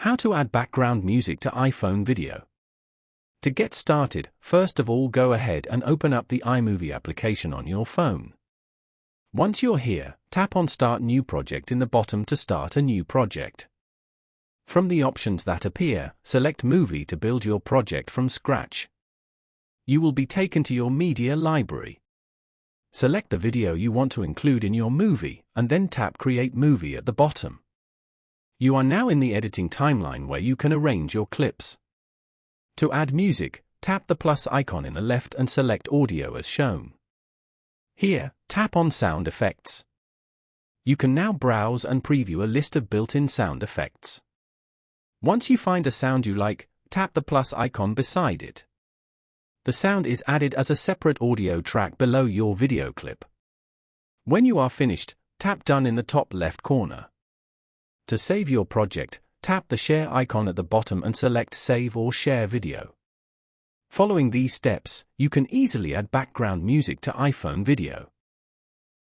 How to add background music to iPhone video. To get started, first of all go ahead and open up the iMovie application on your phone. Once you're here, tap on Start New Project in the bottom to start a new project. From the options that appear, select Movie to build your project from scratch. You will be taken to your media library. Select the video you want to include in your movie, and then tap Create Movie at the bottom. You are now in the editing timeline where you can arrange your clips. To add music, tap the plus icon in the left and select Audio as shown. Here, tap on Sound Effects. You can now browse and preview a list of built-in sound effects. Once you find a sound you like, tap the plus icon beside it. The sound is added as a separate audio track below your video clip. When you are finished, tap Done in the top left corner. To save your project, tap the share icon at the bottom and select Save or Share Video. Following these steps, you can easily add background music to iPhone video.